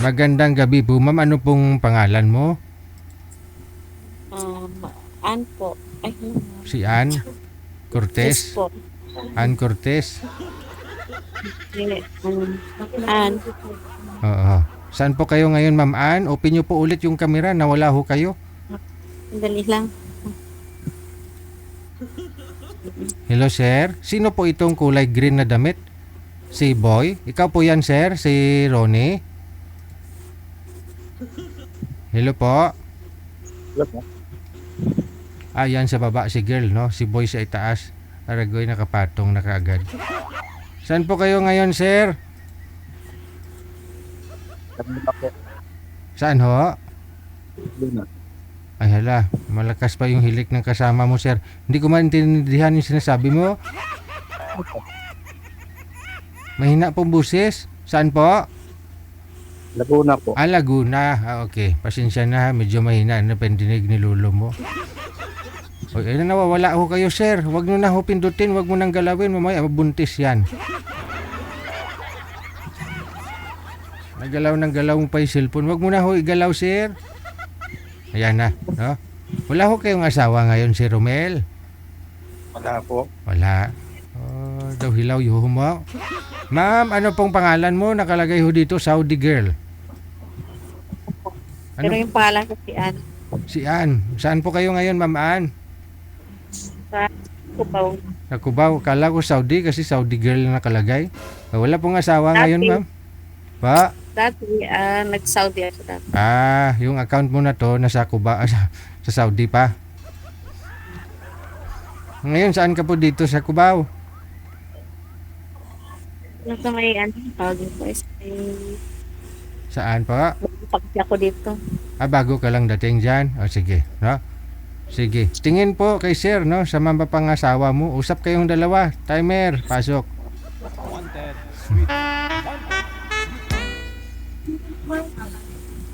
Magandang gabi po, ma'am. Ano pong pangalan mo? Um, Ann po. Ay, Si Ann yes Cortez. po. Ann Cortez. Hindi, Ann. Oo. Saan po kayo ngayon, ma'am Ann? Open niyo po ulit yung camera. Nawala ho kayo. Dali lang. Hello, sir. Sino po itong kulay green na damit? Si Boy? Ikaw po yan, sir? Si Ronnie? Hello po. Yan sa baba si girl, no? Si Boy sa itaas. Aragoy nakapatong na kaagad. Saan po kayo ngayon, sir? Saan ho? Ay hala, malakas pa yung hilik ng kasama mo, sir. Hindi ko maintindihan yung sinasabi mo. Mahina pong busis. Saan po? Laguna po. Laguna. Okay. Pasensya na ha. Medyo mahina na pandinig ni lulo mo. O, nawawala ho kayo, sir. Huwag nyo na ho pindutin. Huwag mo nang galawin. Mamaya mabuntis yan. Nagalaw ng galaw mo pa yung cellphone. Huwag mo na ho igalaw, sir. Ayan na. No? Wala ho kayong asawa ngayon, si Romel? Wala po. Wala. Daw hilaw yung mo. Ma'am, ano pong pangalan mo? Nakalagay ho dito, Saudi girl. Pero Ano? yung pangalan ko si Ann. Si Ann. Saan po kayo ngayon, Ma'am Ann? Sa Cubao. Sa Cubao. Kala ko Saudi kasi Saudi girl na nakalagay. Wala pong asawa ngayon, Dati. ma'am? Pa? Dati, nag-Saudi ako dati. Yung account mo na to nasa Cubao, sa Saudi pa. Ngayon, saan ka po dito sa Cubao? Nasa may, Saudi po is may Saan pa? pagsi ako dito. Bago ka lang dating dyan? Sige, no? Sige. Tingin po kay sir, no? Sa mga pangasawa mo. Usap kayong dalawa. Timer, pasok.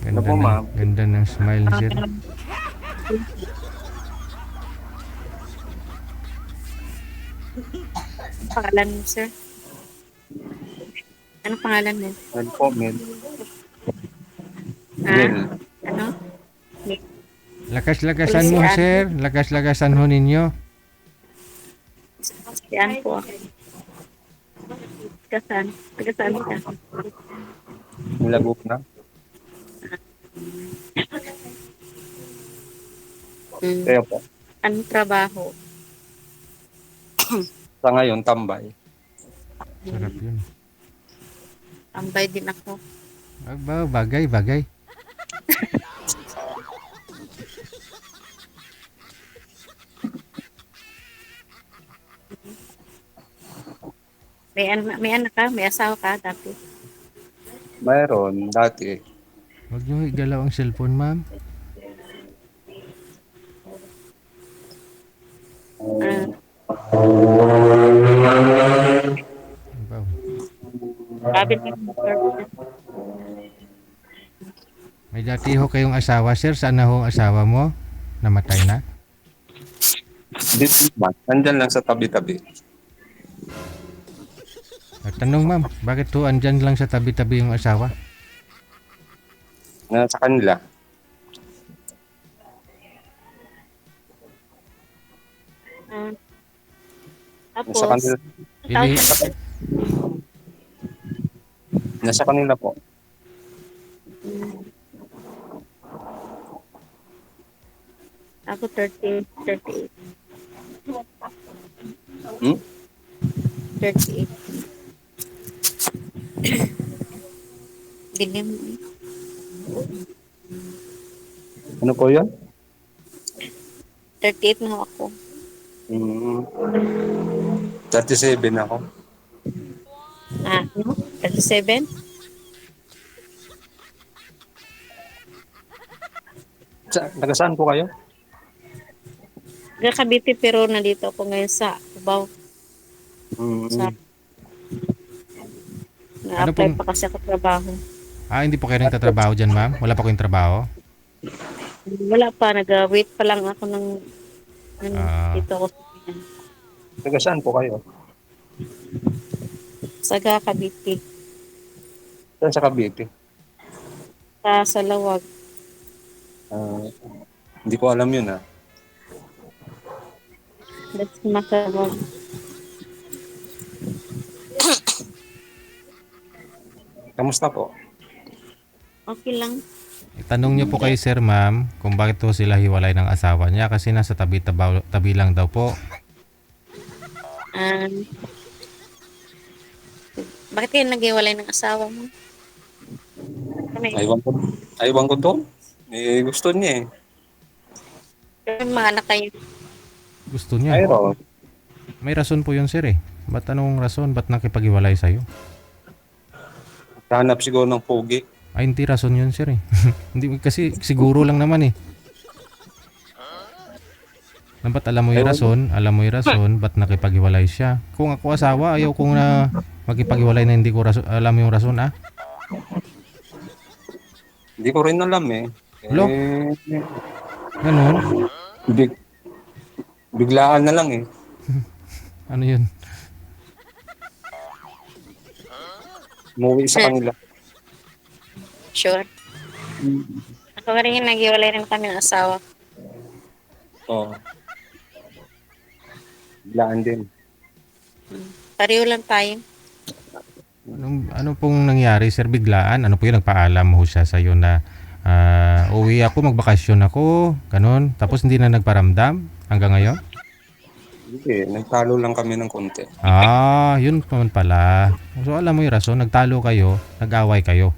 Ano po, ma'am? Ganda ng smile ni sir. Pangalan mo, sir? Anong pangalan mo? Ano po, Mel? Ha? Mel. Ano? Lakas-lakasan mo, Si Ann. sir. Lakas-lakasan ho ninyo. Si Ann po ako. Taga-saan? Taga-saan ka? Laguna. Kaya po. Anong trabaho? Sa ngayon, tambay. Sarap yun. Tambay din ako. Bagay. May anak ka? May asawa ka dati? Mayroon, dati. Huwag nyo igalaw ang cellphone, ma'am. Wow. Sabi din mo, sir. May dati ho kayong asawa, sir. Saan na ho ang asawa mo? Namatay na? Dito ba? Nandyan lang sa tabi-tabi. Tanong, ma'am, bakit ho andyan lang sa tabi-tabi yung asawa? Sa kanila. Tapos, Nasa kanila. Pili, Nasa kanila po. ako 30, 38. Hmm? 38. Dilim. Ano po yun? 38 na ako. 37 ako. Ano? 37? Taga saan po kayo? Taga Cavite pero nandito ako ngayon sa Cubao. Sa, Ano na-apply pong- pa kasi ako trabaho. hindi po kayo nagtatrabaho dyan, ma'am? Wala pa kayong trabaho? Wala pa, nag-wait pa lang ako ng dito ako Taga saan po kayo? sa Cavite. Saan sa Cavite? sa lawag. Ah, hindi ko alam yun ah. That's masalawag. Kamusta po? Okay lang. Itanong niyo po kay Sir Ma'am kung bakit po sila hiwalay ng asawa niya kasi nasa tabi lang daw po. Um, Bakit kayo naghiwalay ng asawa mo? Kami, Aywan ko. Aywan ko to. Eh, gusto niya eh. kami mga anak kayo. Gusto niya. Ayro. May rason po yun, Sir eh. Ba't anong rason? Ba't nakipaghiwalay sa'yo? Hanap siguro ng pogi. Ay, hindi rason yun, Sir eh. Hindi kasi siguro lang naman eh. Ba't alam mo yung rason, ba't nakipaghiwalay siya? Kung ako asawa, ayaw kong na makipaghiwalay na hindi ko alam yung rason ah. Hindi ko rin alam eh. Lo? Eh, Ganun? big, biglaan na lang eh. Ano yun? Umuwi sa kanila. Sure. Ako rin naghiwalay rin kami ng asawa. Oo. Biglaan din. Pareho lang tayo. Ano pong nangyari, Sir, biglaan? Ano po yun, nagpaalam ho siya sa'yo na uwi ako, magbakasyon ako, ganun. Tapos hindi na nagparamdam hanggang ngayon? Hindi, nagtalo lang kami ng konti. Ah, yun naman pala. So alam mo yung rason, nagtalo kayo, nag-away kayo.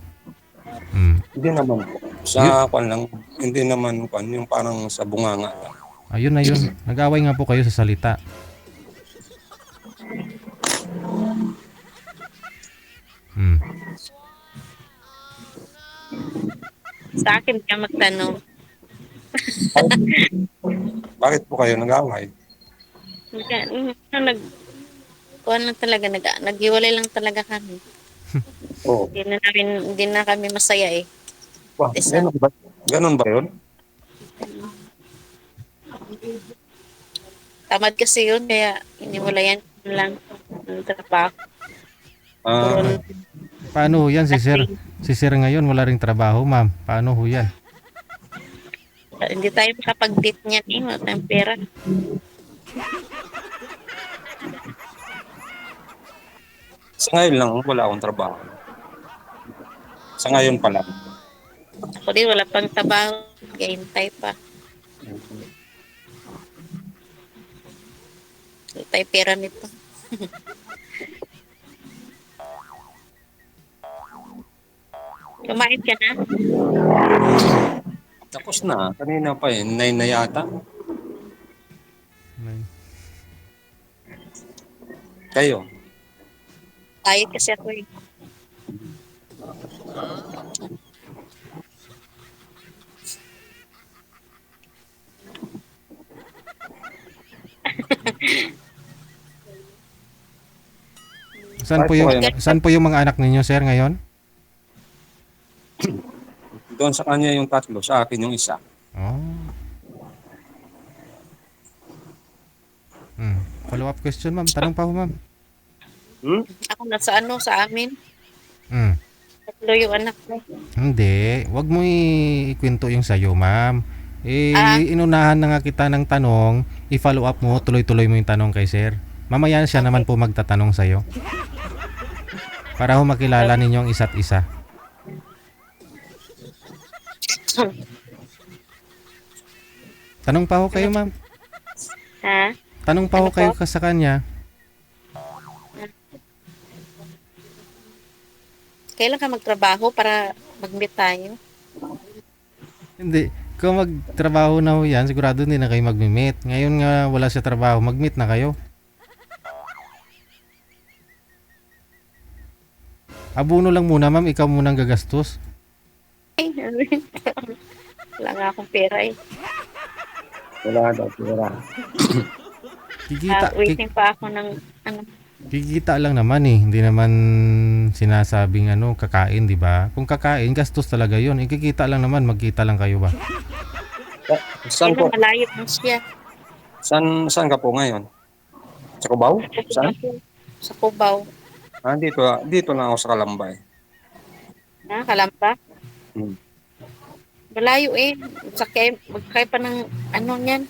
Hindi naman po. Sa kwan lang, hindi naman kwan, yung parang sa bunganga lang. Ayun na yun. Nag-away nga po kayo sa salita. Sa akin ka magtanong. Bakit po kayo nag-away? Kuhan lang talaga, naghiwalay lang talaga kami. Oo. Hindi na kami masaya eh. Wow, ganun ba? Ganun ba yun? Tamad kasi yun, kaya iniwalayan ko lang ng trabaho. Ah, Paano ho yan si Sir? Si Sir ngayon wala ring trabaho, ma'am. Paano ho yan? Hindi tayo makapag-date niyan eh, wala tayong pera. sa ngayon lang, wala akong trabaho. Sa ngayon pa lang. Ako din, wala pang trabaho, hintay pa. Wala tayong pera nito. Kumain ka na? Tapos na, kanina pa eh, 9 na yata. Kayo? Tayo kasi ako eh. Saan po yung mga anak ninyo, Sir, ngayon? Doon sa kanya yung tatlo, sa akin yung isa. Oh. Follow-up question, ma'am. Tanong pa ho, ma'am. Ako sa amin. Hmm. Tatlo yung anak ko. Hindi. Wag mo ikwento yung sa'yo, ma'am. Inunahan na nga kita ng tanong. I-follow up mo. Tuloy-tuloy mo yung tanong kay Sir. Mamaya siya naman po magtatanong sa'yo. Para ho makilala ninyo ang isa't isa. Tanong pa ho kayo, ma'am. Ha? Tanong pa ho kayo sa kanya. Kailan ka magtrabaho para mag-meet tayo? Hindi. Kung magtrabaho na ho yan, sigurado hindi na kayo mag-meet. Ngayon nga wala siya trabaho, mag-meet na kayo. Abuno lang muna, ma'am. Ikaw munang gagastos. Ay, wala nga akong pera eh. Wala daw, wala. Waiting pa ako ng ano. Kikita lang naman eh. Hindi naman sinasabing kakain, di ba? Kung kakain, gastos talaga yun. Ikikita lang naman, magkita lang kayo ba? Saan po? Malayo mo siya. Saan ka po ngayon? Sa Cubao? Saan? Sa Cubao. Dito lang ako sa Kalambay. Kalamba? Malayo eh. Magkay pa ng ano niyan,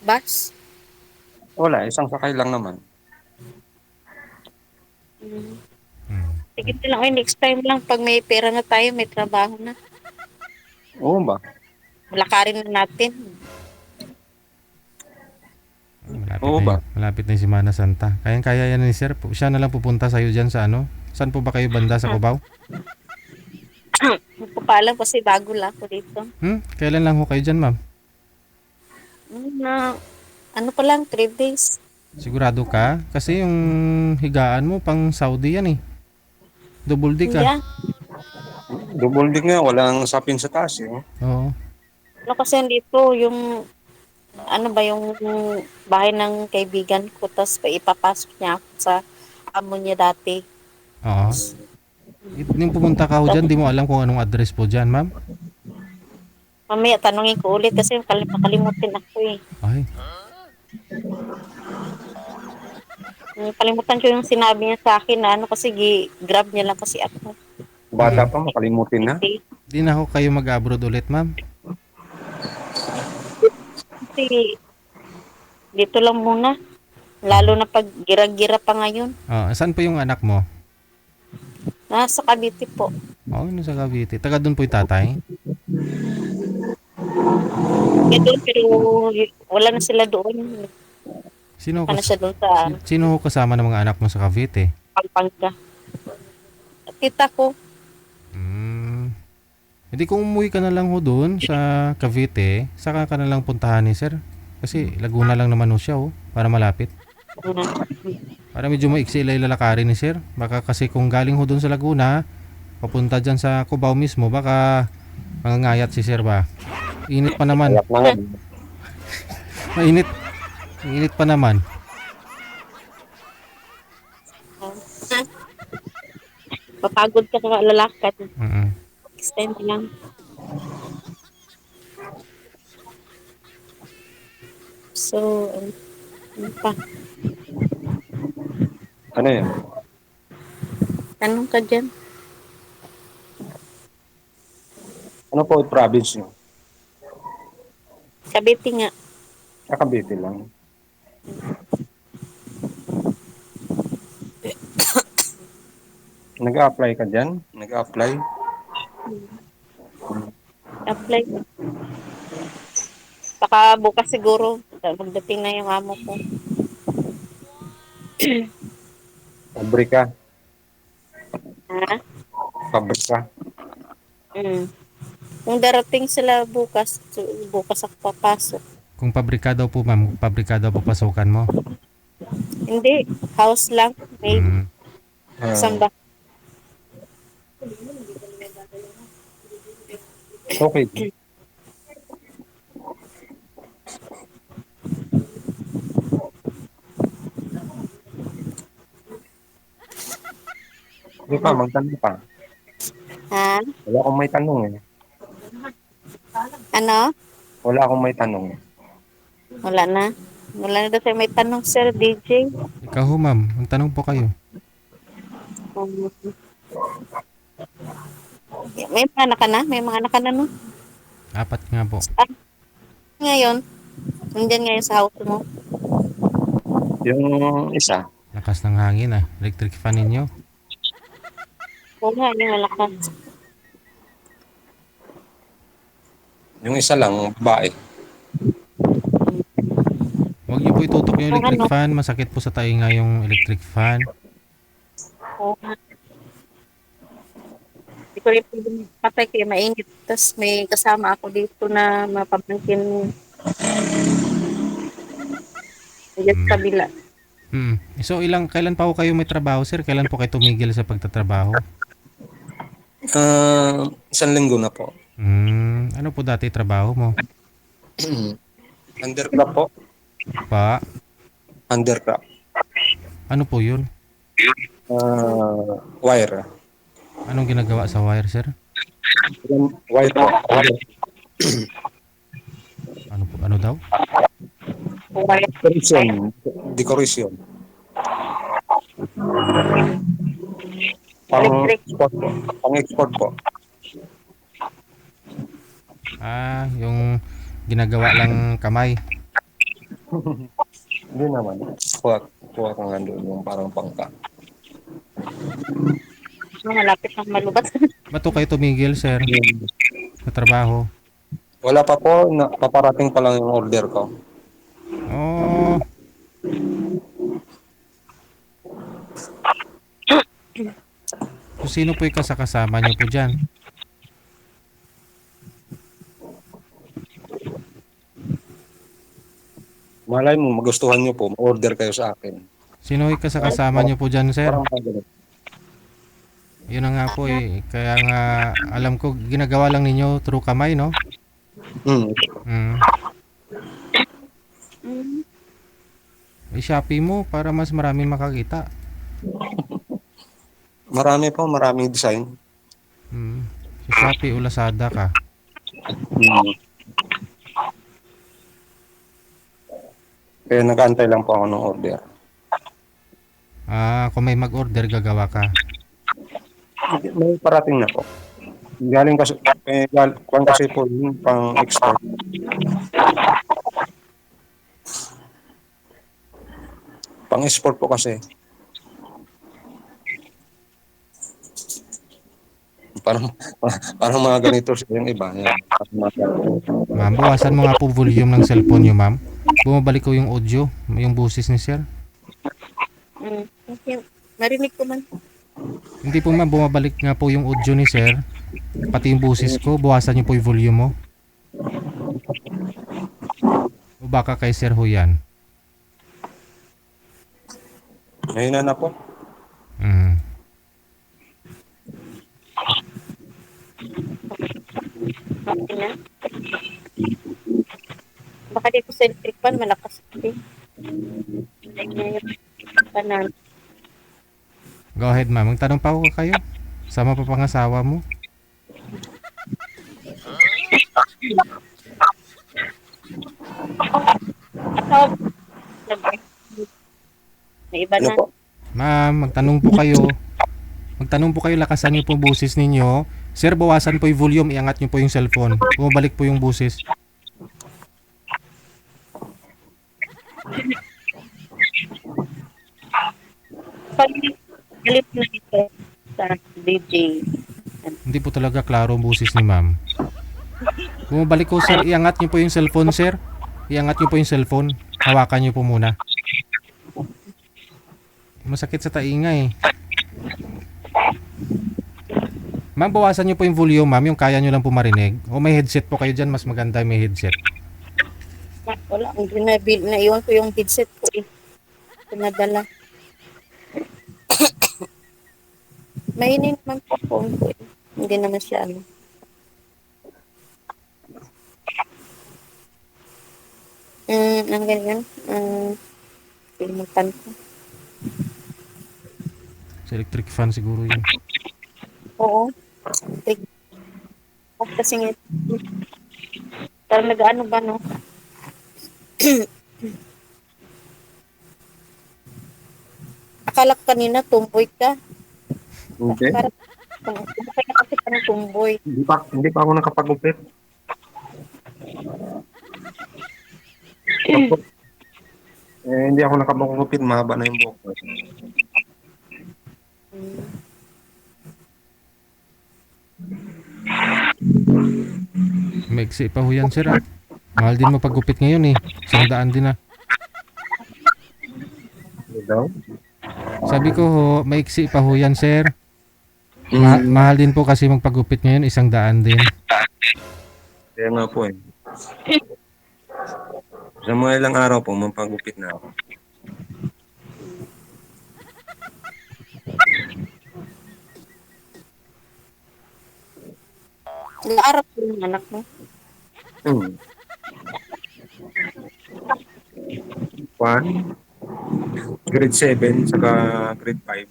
bus. Wala, isang sakay lang naman. Mm. Hmm. Sige na lang, next time lang pag may pera na tayo, may trabaho na. Oo ba? Lakarin na natin. Malapit Oo na ba? yun. Malapit na yung Semana Santa. Kaya yan ni sir. Siya na lang pupunta sa'yo dyan sa ano. Saan po ba kayo banda sa Cubao? Hindi ko pa alam kasi bago lang ako dito. Kailan lang ho kayo dyan, ma'am? Na, ano pa lang, 3 days. Sigurado ka? Kasi yung higaan mo pang Saudi yan eh. Double D ka. Yeah. Double dig nga, walang sapin sa taas eh. Oo. Ano kasi dito, yung, ano ba, yung bahay ng kaibigan ko, tapos ipapasok niya ako sa amo niya dati. Oo. Yung pumunta ka ho dyan, di mo alam kung anong address po dyan, ma'am? Mamaya, tanungin ko ulit kasi makalimutin ako eh. Ay, Kalimutan ko yung sinabi niya sa akin na ano kasi grab niya lang kasi ako. Bata pa, makalimutin na. di na ho kayo mag-abroad ulit, ma'am? Kasi dito lang muna. Lalo na pag gira-gira pa ngayon. Saan po yung anak mo? Nasa Cavite po. Sa Cavite. Taga doon po yung tatay? Doon, pero wala na sila doon. Sino, Ano siya doon sa sino ho kasama ng mga anak mo sa Cavite? Pampanga. Tita ko. Hindi kung umuwi ka na lang ho doon sa Cavite, saka ka na lang puntahan ni sir. Kasi Laguna lang naman ho siya para malapit. Para medyo maiksi ilalakarin ni sir. Baka kasi kung galing ho doon sa Laguna, papunta dyan sa Cubao mismo, baka mangangayat si sir ba? Init pa naman. Ayak na nga. Mainit. Init pa naman. Papagod ka ka lalakad. Mm. Extend lang. So, ano pa? Ano yan? Tanong ka dyan. Ano po yung province nyo? Cavite nga. Cavite lang. Nag-a-apply ka dyan? Nag-a-apply? Apply. Baka bukas siguro. Magdating na yung amo ko. Pabrika? Ha? Pabrika? Kung darating sila bukas, bukas ako papasok. Kung pabrika daw po ma'am, pabrika daw papasukan mo. Hindi, house lang. May isang ba. Okay. Hindi pa, magtanong pa. Ha? Wala akong may tanong eh. Ano? Wala akong may tanong eh. Wala na. Wala na daw tayo may tanong, Sir DJ. Ikaw ho ma'am, ang tanong po kayo. May mga anak ka na? May mga anak ka na, no? 4 nga po. Ngayon, nandyan ngayon sa house mo. Yung isa, Lakas ng hangin electric fan ninyo. Oo nga, yung malakas. yung isa lang, babae. Huwag niyo po itutok yung electric Ano? fan, masakit po sa tainga yung electric fan. Oo nga. Hindi ko rin pwedeng patay kaya mainit. Tapos may kasama ako dito na mapamangkin dyan sa kabila. So kailan pa ho kayo may trabaho sir? Kailan po kayo tumigil sa pagtatrabaho? Isang linggo na po. Ano po dati trabaho mo? Undercraft po. Pa? Undercraft. Ano po yun? Wire. Anong ginagawa sa wire sir? Wire po. Ano daw? Decoration. Decoration. Pang-export po. Pang-export po. Yung ginagawa lang kamay. Hindi naman. Kuha ko nga doon yung parang pangka. Malapit ng malubat. Ba't to kayo tumigil, sir, sa trabaho? Wala pa po, paparating pa lang yung order ko. Oh, so sino po yung kasama niyo po dyan? Malay mo, magustuhan nyo po, order kayo sa akin. Sino yung kasama niyo po dyan, sir? Parang ganun. Yun na nga po eh. Kaya nga alam ko ginagawa lang ninyo through kamay, no? Hmm. Mm. I-Shopee mo para mas maraming makakita. Marami po, maraming design. Sa Shopee o Lazada ka. Hmm. Kaya nag-aantay lang po ako ng order. Kung may mag-order, gagawa ka. May parating na po. Galing kasi, kung kasi po yung pang export. Pang export po kasi. Parang mga ganito yung iba. Yan. Ma'am, bawasan mo nga po volume ng cellphone nyo, ma'am. Bumabalik ko yung audio, yung boses ni sir. Okay. Narinig ko man. Hindi po ma'am, bumabalik nga po yung audio ni sir. Pati yung boses ko, bawasan nyo po yung volume mo. O baka kay sir ho yan. Ngayon na po. Okay na. Baka dito sa electric fan, malakas din. Kanan. Go ahead ma'am, magtanong pa ako kayo. Sama pa pangasawa mo. May iba Ano na. po? Ma'am, magtanong po kayo. Magtanong po kayo, lakasan niyo po boses ninyo. Sir, bawasan po yung volume, iangat niyo po yung cellphone. Bumabalik po yung boses. Galit na ito sa DJ. Hindi po talaga klaro ang boses ni ma'am. Bumabalik ko sir, iangat niyo po yung cellphone sir. Iangat niyo po yung cellphone. Hawakan niyo po muna. Masakit sa tainga eh. Ma'am, bawasan niyo po yung volume ma'am, yung kaya niyo lang po marinig. O may headset po kayo dyan, mas maganda may headset. Wala, naiwan ko yung headset ko eh. Pinadala. Mainin naman po phone ko eh. Hindi naman siya ano. Ang ganyan. Pilimutan ko. Sa electric fan siguro yun. Oo. Kasi nga, parang nag-ano ba no? Akala ko kanina tumboy ka. Okay. Parang kasi parang tumboy. Hindi pa ako nakapag-upit. Hindi ako nakapag-upit, mahaba na yung buhok ko. Maiksi pa ho yan sir ah. Mahal din mo paggupit ngayon eh. 100 din ah. Daw? Sabi ko ho, maiksi pa ho yan sir. Mm. Mahal din po kasi magpagupit ngayon, 100 din. Kaya nga po eh. Sa mga ilang araw po, mapagupit na ako. Nag-aaral ko yung anak mo. One, grade 7, saka grade 5.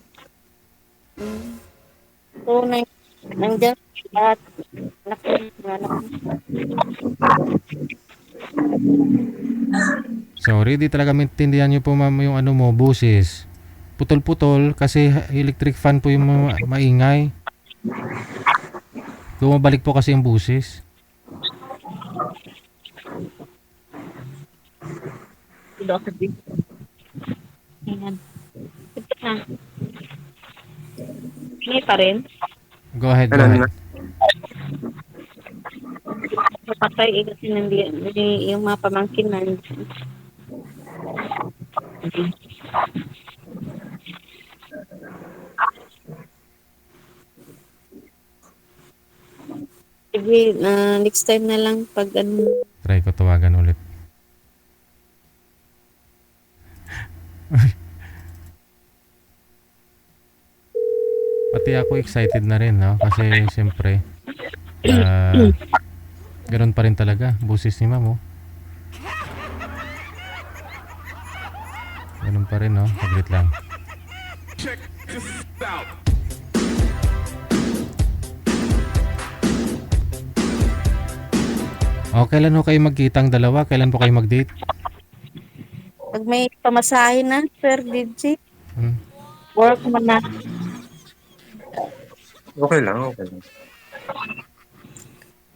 So, nandiyan lahat. Anak mo, mga anak mo. Sorry, di talaga maintindihan nyo po ma'am yung ano mo, busis. Putol-putol kasi electric fan po yung maingay. Bumabalik po kasi yung busis. daw sa big. Ayan. Ito na. Hindi pa rin. Go ahead, go Kailan ahead. na? Napatay eh kasi hindi yung mga pamangkin na. Sige, next time na lang pag ano. Try ko tawagan ulit. Pati ako excited na rin, no? Kasi siyempre, ganun pa rin talaga, busis ni ma'am, oh. Ganun pa rin, no? Saglit lang. Oh, kailan ho kayo magkita ang dalawa? Kailan po kayo mag-date? Pag may pamasahe na, Sir DJ, Hmm. work mo na. Okay lang, okay lang.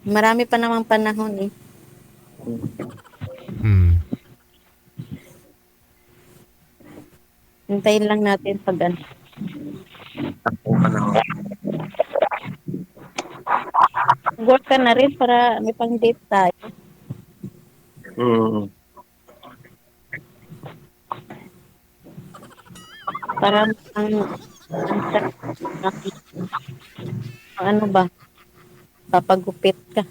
Marami pa namang panahon eh. Hmm. Hintayin lang natin pag ano. Ako ka na. Work ka na rin para may pang date tayo. Mm. Para ano ba? Papagupit ka.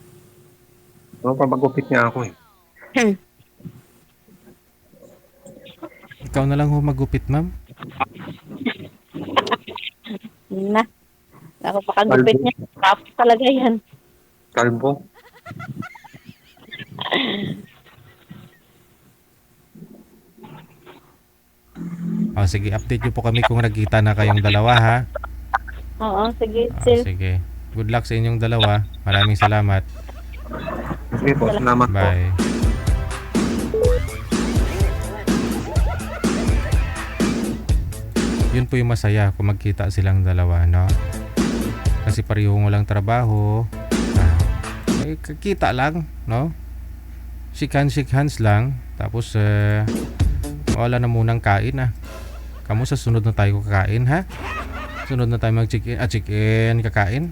No, papagupit niya ako eh. Ikaw na lang ho magupit, ma'am. Na. Ako pakagupit niya. Tapos talaga yan. Kalbo. Oh, sige, update niyo po kami kung nagkita na kayong dalawa, ha? Oo, sige. Oh, Sil. sige. Good luck sa inyong dalawa. Maraming salamat. Sige po, salamat po. Bye. Yun po yung masaya kung magkita silang dalawa, no? Kasi pareho walang trabaho. Kita lang, no? Shake hands lang. Tapos, wala na munang kain, ha? Kamu sa sunod na tayo kakain, ha? Sunod na tayo mag-check-in, kakain.